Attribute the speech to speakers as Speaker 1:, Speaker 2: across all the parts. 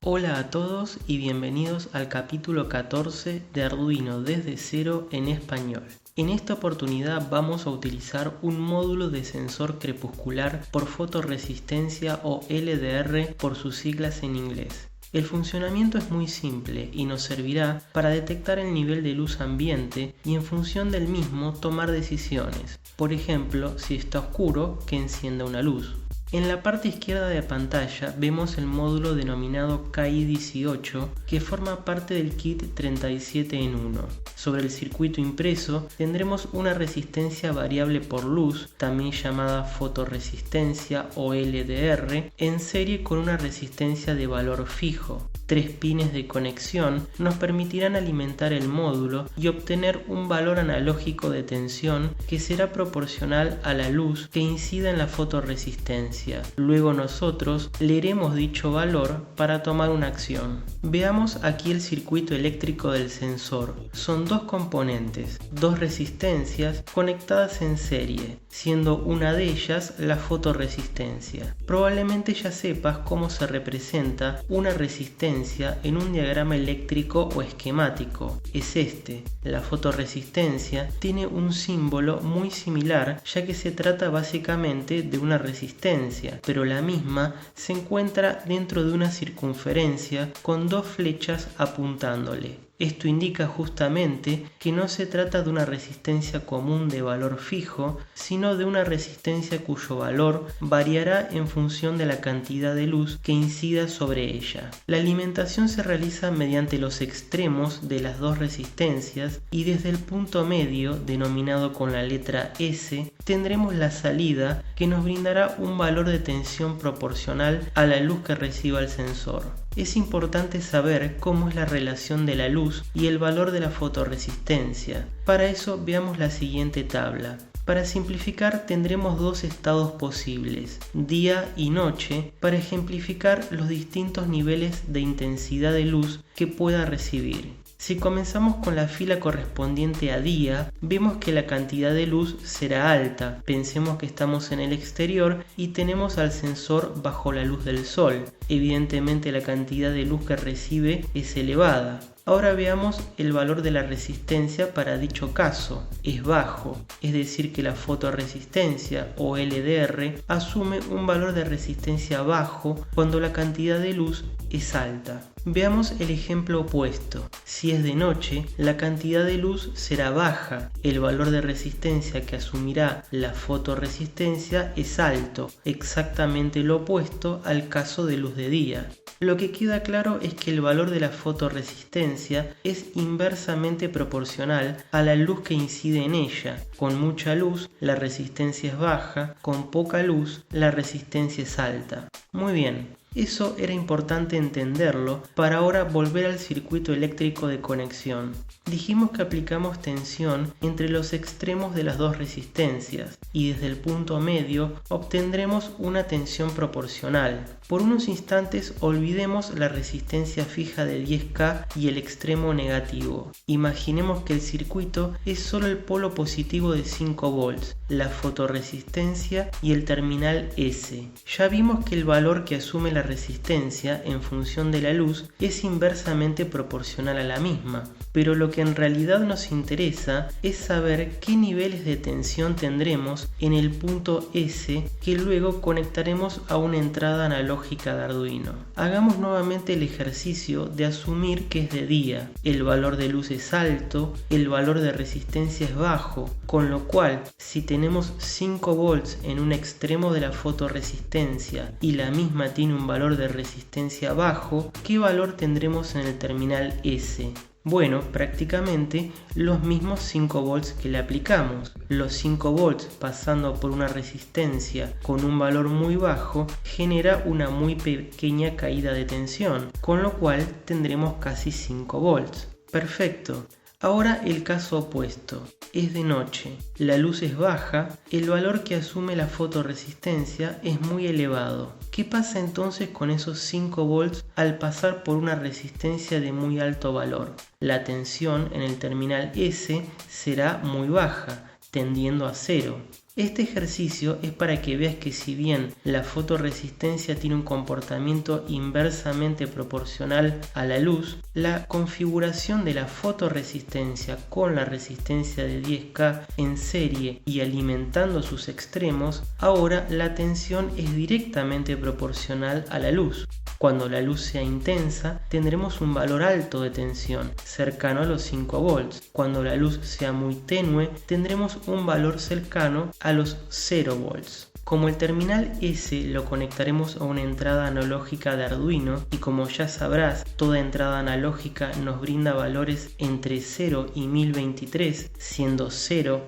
Speaker 1: Hola a todos y bienvenidos al capítulo 14 de Arduino desde cero en español. En esta oportunidad vamos a utilizar un módulo de sensor crepuscular por fotorresistencia o LDR por sus siglas en inglés. El funcionamiento es muy simple y nos servirá para detectar el nivel de luz ambiente y en función del mismo tomar decisiones. Por ejemplo, si está oscuro, que encienda una luz. En la parte izquierda de pantalla vemos el módulo denominado KI18 que forma parte del kit 37 en 1. Sobre el circuito impreso tendremos una resistencia variable por luz, también llamada fotorresistencia o LDR, en serie con una resistencia de valor fijo. 3 pines de conexión nos permitirán alimentar el módulo y obtener un valor analógico de tensión que será proporcional a la luz que incida en la fotorresistencia. Luego nosotros leeremos dicho valor para tomar una acción. Veamos aquí el circuito eléctrico del sensor. Son dos componentes, dos resistencias conectadas en serie, siendo una de ellas la fotorresistencia. Probablemente ya sepas cómo se representa una resistencia en un diagrama eléctrico o esquemático. Es este. La fotorresistencia tiene un símbolo muy similar, ya que se trata básicamente de una resistencia, pero la misma se encuentra dentro de una circunferencia con dos flechas apuntándole. Esto indica justamente que no se trata de una resistencia común de valor fijo, sino de una resistencia cuyo valor variará en función de la cantidad de luz que incida sobre ella. La alimentación se realiza mediante los extremos de las dos resistencias y desde el punto medio, denominado con la letra S, tendremos la salida que nos brindará un valor de tensión proporcional a la luz que reciba el sensor. Es importante saber cómo es la relación de la luz y el valor de la fotorresistencia. Para eso veamos la siguiente tabla. Para simplificar tendremos dos estados posibles, día y noche, para ejemplificar los distintos niveles de intensidad de luz que pueda recibir. Si comenzamos con la fila correspondiente a día, vemos que la cantidad de luz será alta. Pensemos que estamos en el exterior y tenemos al sensor bajo la luz del sol. Evidentemente la cantidad de luz que recibe es elevada. Ahora veamos el valor de la resistencia para dicho caso. Es bajo, es decir que la fotorresistencia o LDR asume un valor de resistencia bajo cuando la cantidad de luz es alta. Veamos el ejemplo opuesto. Si es de noche, la cantidad de luz será baja. El valor de resistencia que asumirá la fotorresistencia es alto, exactamente lo opuesto al caso de luz de día. Lo que queda claro es que el valor de la fotorresistencia es inversamente proporcional a la luz que incide en ella. Con mucha luz, la resistencia es baja, con poca luz, la resistencia es alta. Muy bien. Eso era importante entenderlo para ahora volver al circuito eléctrico de conexión. Dijimos que aplicamos tensión entre los extremos de las dos resistencias y desde el punto medio obtendremos una tensión proporcional. Por unos instantes olvidemos la resistencia fija de 10K y el extremo negativo. Imaginemos que el circuito es solo el polo positivo de 5 volts, la fotorresistencia y el terminal S. Ya vimos que el valor que asume la resistencia en función de la luz es inversamente proporcional a la misma, pero lo que en realidad nos interesa es saber qué niveles de tensión tendremos en el punto S que luego conectaremos a una entrada analógica de Arduino. Hagamos nuevamente el ejercicio de asumir que es de día, el valor de luz es alto, el valor de resistencia es bajo, con lo cual si tenemos 5 volts en un extremo de la fotorresistencia y la misma tiene un valor de resistencia bajo, ¿qué valor tendremos en el terminal S? Bueno, prácticamente los mismos 5 volts que le aplicamos. Los 5 volts pasando por una resistencia con un valor muy bajo genera una muy pequeña caída de tensión, con lo cual tendremos casi 5 volts. Perfecto. Ahora el caso opuesto. Es de noche, la luz es baja, el valor que asume la fotorresistencia es muy elevado. ¿Qué pasa entonces con esos 5 volts al pasar por una resistencia de muy alto valor? La tensión en el terminal S será muy baja, tendiendo a 0. Este ejercicio es para que veas que si bien la fotorresistencia tiene un comportamiento inversamente proporcional a la luz, la configuración de la fotorresistencia con la resistencia de 10K en serie y alimentando sus extremos, ahora la tensión es directamente proporcional a la luz. Cuando la luz sea intensa, tendremos un valor alto de tensión, cercano a los 5 volts. Cuando la luz sea muy tenue, tendremos un valor cercano a los 0 volts. Como el terminal S lo conectaremos a una entrada analógica de Arduino y como ya sabrás, toda entrada analógica nos brinda valores entre 0 y 1023, siendo 0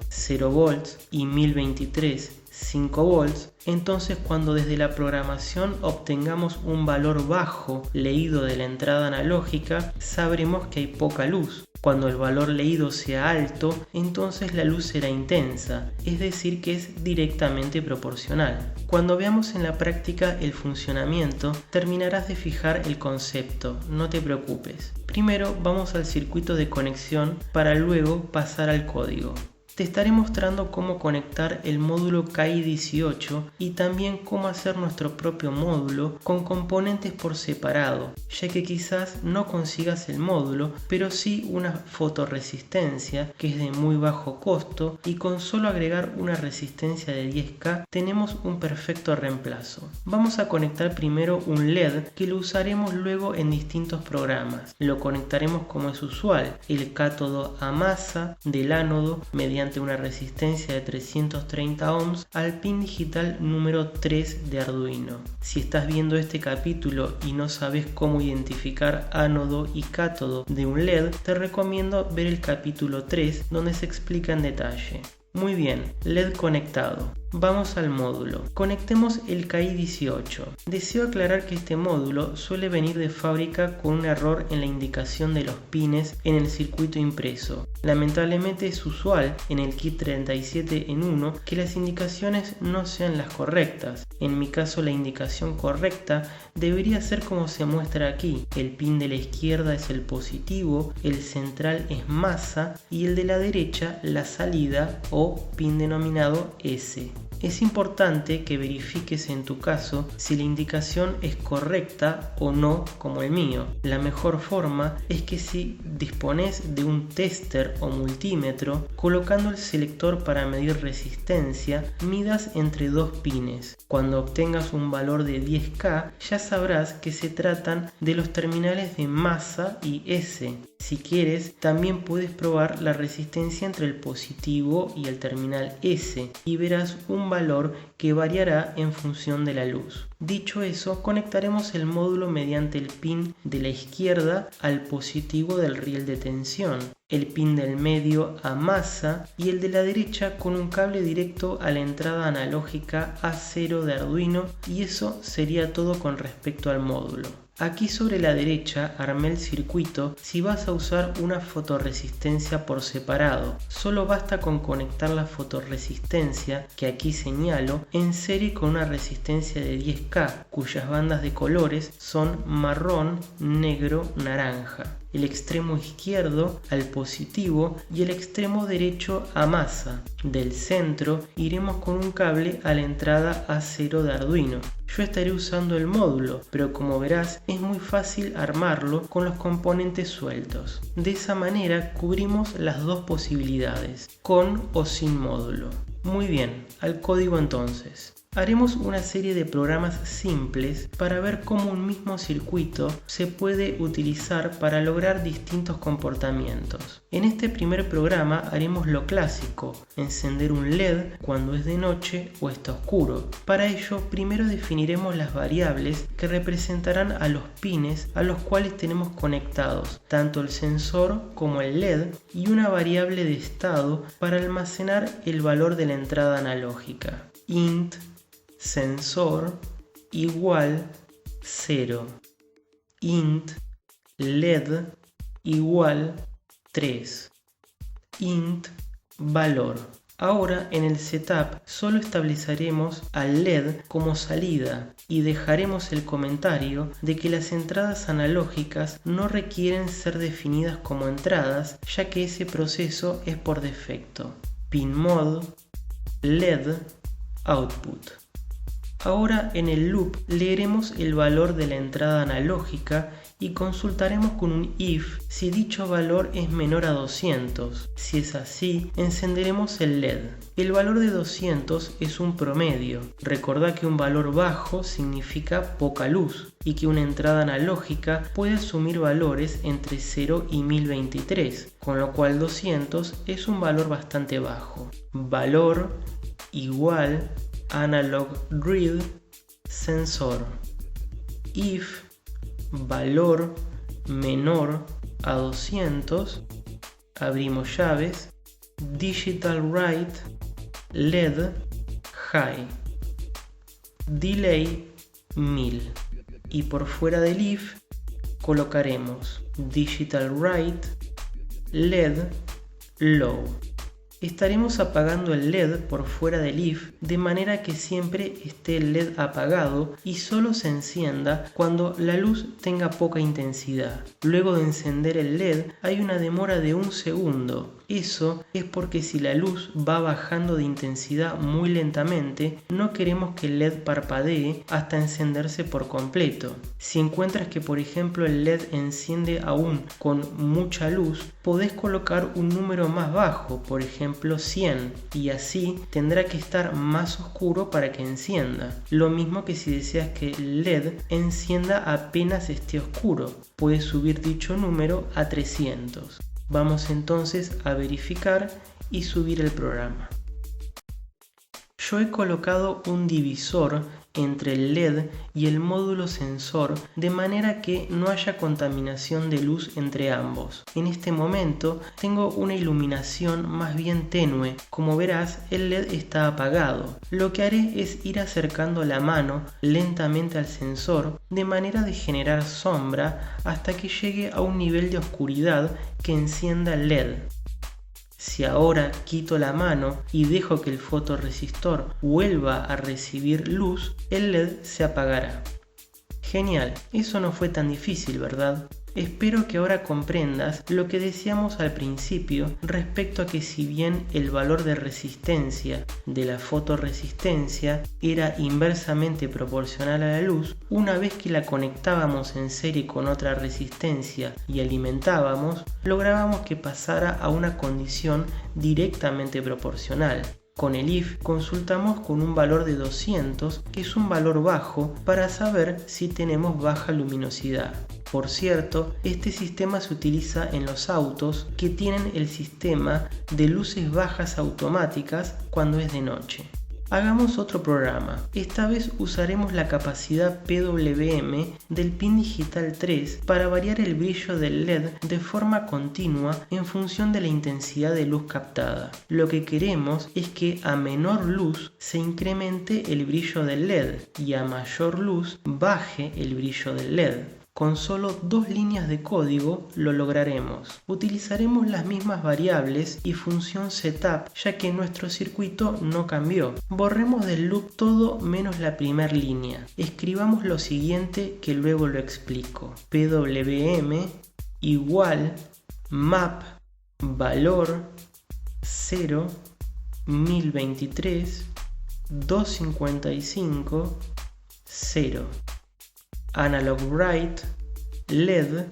Speaker 1: volts y 1023 5 volts, entonces cuando desde la programación obtengamos un valor bajo leído de la entrada analógica, sabremos que hay poca luz. Cuando el valor leído sea alto, entonces la luz será intensa, es decir que es directamente proporcional. Cuando veamos en la práctica el funcionamiento, terminarás de fijar el concepto, no te preocupes. Primero vamos al circuito de conexión para luego pasar al código. Te estaré mostrando cómo conectar el módulo KI18 y también cómo hacer nuestro propio módulo con componentes por separado, ya que quizás no consigas el módulo, pero sí una fotorresistencia que es de muy bajo costo y con solo agregar una resistencia de 10K tenemos un perfecto reemplazo. Vamos a conectar primero un LED que lo usaremos luego en distintos programas. Lo conectaremos como es usual, el cátodo a masa del ánodo mediante una resistencia de 330 ohms al pin digital número 3 de Arduino. Si estás viendo este capítulo y no sabes cómo identificar ánodo y cátodo de un LED, te recomiendo ver el capítulo 3 donde se explica en detalle. Muy bien, LED conectado. Vamos al módulo. Conectemos el KI18. Deseo aclarar que este módulo suele venir de fábrica con un error en la indicación de los pines en el circuito impreso. Lamentablemente es usual en el kit 37 en 1 que las indicaciones no sean las correctas. En mi caso la indicación correcta debería ser como se muestra aquí. El pin de la izquierda es el positivo, el central es masa y el de la derecha la salida o pin denominado S. Es importante que verifiques en tu caso si la indicación es correcta o no como el mío. La mejor forma es que si dispones de un tester o multímetro, colocando el selector para medir resistencia, midas entre dos pines. Cuando obtengas un valor de 10K, ya sabrás que se tratan de los terminales de masa y S. Si quieres, también puedes probar la resistencia entre el positivo y el terminal S y verás un valor que variará en función de la luz. Dicho eso, conectaremos el módulo mediante el pin de la izquierda al positivo del riel de tensión, el pin del medio a masa y el de la derecha con un cable directo a la entrada analógica A0 de Arduino, y eso sería todo con respecto al módulo. Aquí sobre la derecha armé el circuito si vas a usar una fotorresistencia por separado. Solo basta con conectar la fotorresistencia, que aquí señalo, en serie con una resistencia de 10K, cuyas bandas de colores son marrón, negro, naranja. El extremo izquierdo al positivo y el extremo derecho a masa. Del centro iremos con un cable a la entrada A0 de Arduino. Yo estaré usando el módulo, pero como verás es muy fácil armarlo con los componentes sueltos. De esa manera cubrimos las dos posibilidades, con o sin módulo. Muy bien, al código entonces. Haremos una serie de programas simples para ver cómo un mismo circuito se puede utilizar para lograr distintos comportamientos. En este primer programa haremos lo clásico, encender un LED cuando es de noche o está oscuro. Para ello, primero definiremos las variables que representarán a los pines a los cuales tenemos conectados, tanto el sensor como el LED, y una variable de estado para almacenar el valor de la entrada analógica. Int sensor igual 0, int LED igual 3, int valor. Ahora en el setup solo estableceremos al LED como salida y dejaremos el comentario de que las entradas analógicas no requieren ser definidas como entradas, ya que ese proceso es por defecto. Pinmod LED output. Ahora en el loop leeremos el valor de la entrada analógica y consultaremos con un if si dicho valor es menor a 200. Si es así, encenderemos el LED. El valor de 200 es un promedio. Recordá que un valor bajo significa poca luz y que una entrada analógica puede asumir valores entre 0 y 1023, con lo cual 200 es un valor bastante bajo. Valor igual analog read sensor. If valor menor a 200, abrimos llaves, digital write LED high, delay 1000, y por fuera del if colocaremos digital write LED low. Estaremos apagando el LED por fuera del if de manera que siempre esté el LED apagado y solo se encienda cuando la luz tenga poca intensidad. Luego de encender el LED hay una demora de 1 segundo. Eso es porque si la luz va bajando de intensidad muy lentamente, no queremos que el LED parpadee hasta encenderse por completo. Si encuentras que por ejemplo el LED enciende aún con mucha luz, podés colocar un número más bajo, por ejemplo 100, y así tendrá que estar más oscuro para que encienda. Lo mismo que si deseas que el LED encienda apenas esté oscuro, puedes subir dicho número a 300. Vamos entonces a verificar y subir el programa. Yo he colocado un divisor entre el LED y el módulo sensor de manera que no haya contaminación de luz entre ambos. En este momento tengo una iluminación más bien tenue. Como verás, el LED está apagado. Lo que haré es ir acercando la mano lentamente al sensor de manera de generar sombra hasta que llegue a un nivel de oscuridad que encienda el LED. Si ahora quito la mano y dejo que el fotorresistor vuelva a recibir luz, el LED se apagará. Genial, eso no fue tan difícil, ¿verdad? Espero que ahora comprendas lo que decíamos al principio respecto a que si bien el valor de resistencia de la fotorresistencia era inversamente proporcional a la luz, una vez que la conectábamos en serie con otra resistencia y alimentábamos, lográbamos que pasara a una condición directamente proporcional. Con el if consultamos con un valor de 200, que es un valor bajo, para saber si tenemos baja luminosidad. Por cierto, este sistema se utiliza en los autos que tienen el sistema de luces bajas automáticas cuando es de noche. Hagamos otro programa. Esta vez usaremos la capacidad PWM del pin digital 3 para variar el brillo del LED de forma continua en función de la intensidad de luz captada. Lo que queremos es que a menor luz se incremente el brillo del LED y a mayor luz baje el brillo del LED. Con solo 2 líneas de código lo lograremos. Utilizaremos las mismas variables y función setup ya que nuestro circuito no cambió. Borremos del loop todo menos la primera línea. Escribamos lo siguiente que luego lo explico. PWM igual map valor 0 1023 255 0 analog write LED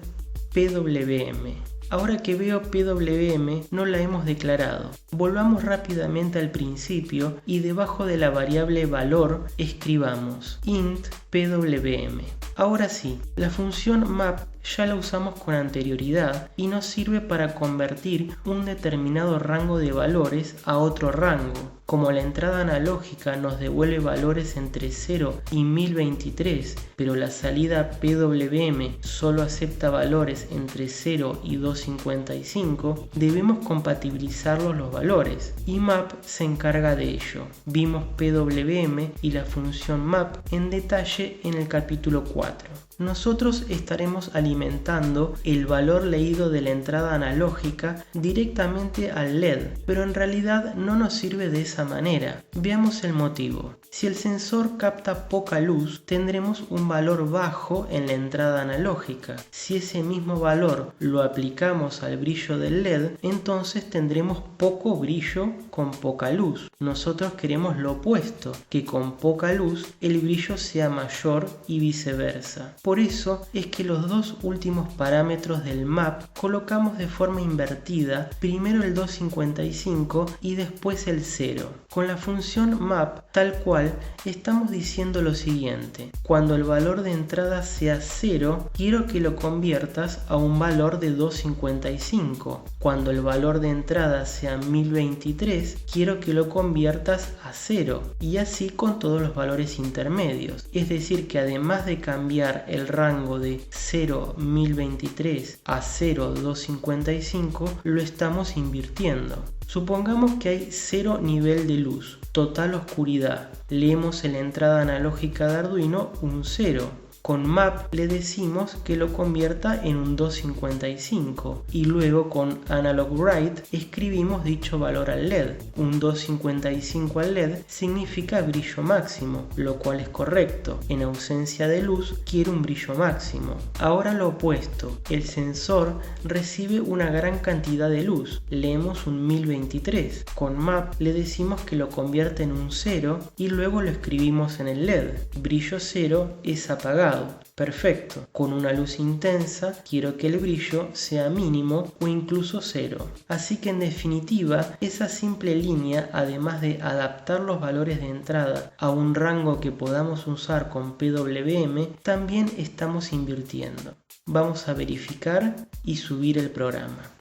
Speaker 1: PWM. Ahora que veo PWM no la hemos declarado. Volvamos rápidamente al principio y debajo de la variable valor escribamos int PWM. Ahora sí, la función map ya la usamos con anterioridad y nos sirve para convertir un determinado rango de valores a otro rango. Como la entrada analógica nos devuelve valores entre 0 y 1023, pero la salida PWM solo acepta valores entre 0 y 255, debemos compatibilizarlos los valores, y map se encarga de ello. Vimos PWM y la función map en detalle en el capítulo 4. Nosotros estaremos alimentando el valor leído de la entrada analógica directamente al LED, pero en realidad no nos sirve de esa manera. Veamos el motivo. Si el sensor capta poca luz, tendremos un valor bajo en la entrada analógica. Si ese mismo valor lo aplicamos al brillo del LED, entonces tendremos poco brillo con poca luz. Nosotros queremos lo opuesto, que con poca luz el brillo sea mayor y viceversa. Por eso es que los dos últimos parámetros del map colocamos de forma invertida, primero el 255 y después el 0. Con la función map tal cual estamos diciendo lo siguiente: cuando el valor de entrada sea 0, quiero que lo conviertas a un valor de 255. Cuando el valor de entrada sea 1023, quiero que lo conviertas a 0, y así con todos los valores intermedios. Es decir, que además de cambiar el rango de 0 1023 a 0 255, lo estamos invirtiendo. Supongamos que hay 0 nivel de luz, total oscuridad. Leemos en la entrada analógica de Arduino un 0. Con map le decimos que lo convierta en un 255 y luego con analog write escribimos dicho valor al LED. Un 255 al LED significa brillo máximo, lo cual es correcto. En ausencia de luz quiero un brillo máximo. Ahora lo opuesto, el sensor recibe una gran cantidad de luz. Leemos un 1023. Con map le decimos que lo convierta en un 0 y luego lo escribimos en el LED. Brillo 0 es apagado. Perfecto. Con una luz intensa quiero que el brillo sea mínimo o incluso 0. Así que en definitiva, esa simple línea, además de adaptar los valores de entrada a un rango que podamos usar con PWM, también estamos invirtiendo. Vamos a verificar y subir el programa.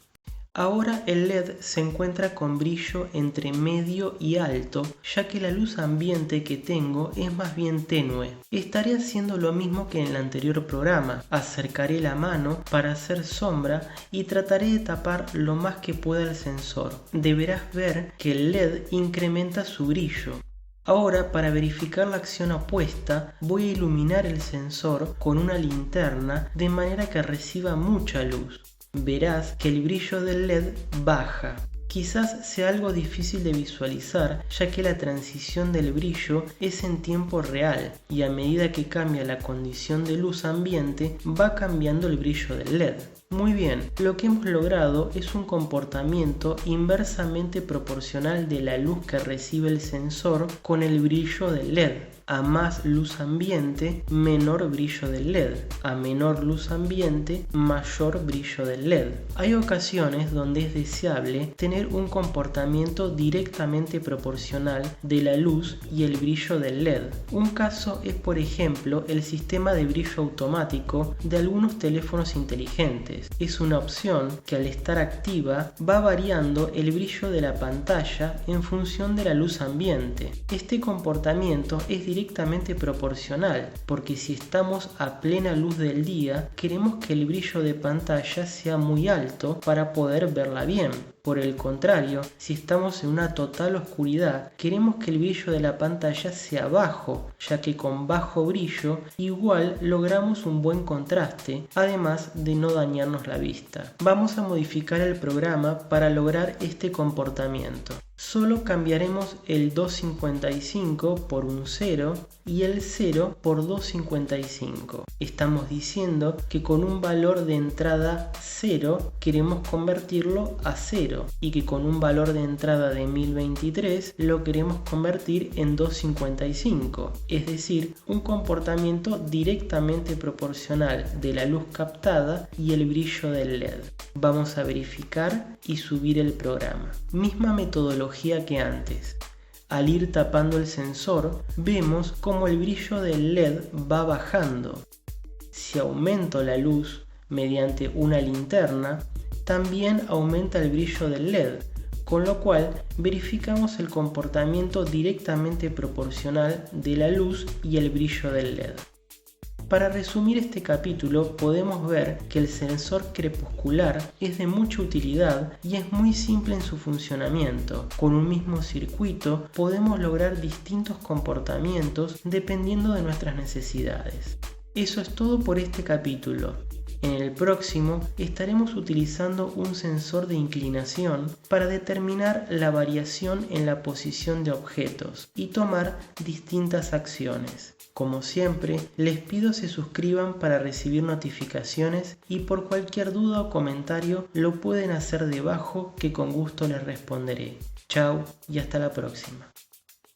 Speaker 1: Ahora el LED se encuentra con brillo entre medio y alto, ya que la luz ambiente que tengo es más bien tenue. Estaré haciendo lo mismo que en el anterior programa. Acercaré la mano para hacer sombra y trataré de tapar lo más que pueda el sensor. Deberás ver que el LED incrementa su brillo. Ahora, para verificar la acción opuesta, voy a iluminar el sensor con una linterna de manera que reciba mucha luz. Verás que el brillo del LED baja. Quizás sea algo difícil de visualizar, ya que la transición del brillo es en tiempo real y a medida que cambia la condición de luz ambiente va cambiando el brillo del LED. Muy bien, lo que hemos logrado es un comportamiento inversamente proporcional de la luz que recibe el sensor con el brillo del LED. A más luz ambiente, menor brillo del LED. A menor luz ambiente, mayor brillo del LED. Hay ocasiones donde es deseable tener un comportamiento directamente proporcional de la luz y el brillo del LED. Un caso es, por ejemplo, el sistema de brillo automático de algunos teléfonos inteligentes. Es una opción que al estar activa va variando el brillo de la pantalla en función de la luz ambiente. Este comportamiento es directamente proporcional, porque si estamos a plena luz del día, queremos que el brillo de pantalla sea muy alto para poder verla bien. Por el contrario, si estamos en una total oscuridad, queremos que el brillo de la pantalla sea bajo, ya que con bajo brillo igual logramos un buen contraste, además de no dañarnos la vista. Vamos a modificar el programa para lograr este comportamiento. Solo cambiaremos el 255 por un 0 y el 0 por 255. Estamos diciendo que con un valor de entrada 0 queremos convertirlo a 0 y que con un valor de entrada de 1023 lo queremos convertir en 255, es decir, un comportamiento directamente proporcional de la luz captada y el brillo del LED. Vamos a verificar y subir el programa. Misma metodología que antes. Al ir tapando el sensor, vemos cómo el brillo del LED va bajando. Si aumento la luz mediante una linterna, también aumenta el brillo del LED, con lo cual verificamos el comportamiento directamente proporcional de la luz y el brillo del LED. Para resumir este capítulo, podemos ver que el sensor crepuscular es de mucha utilidad y es muy simple en su funcionamiento. Con un mismo circuito podemos lograr distintos comportamientos dependiendo de nuestras necesidades. Eso es todo por este capítulo. En el próximo estaremos utilizando un sensor de inclinación para determinar la variación en la posición de objetos y tomar distintas acciones. Como siempre, les pido se suscriban para recibir notificaciones y por cualquier duda o comentario lo pueden hacer debajo que con gusto les responderé. Chao y hasta la próxima.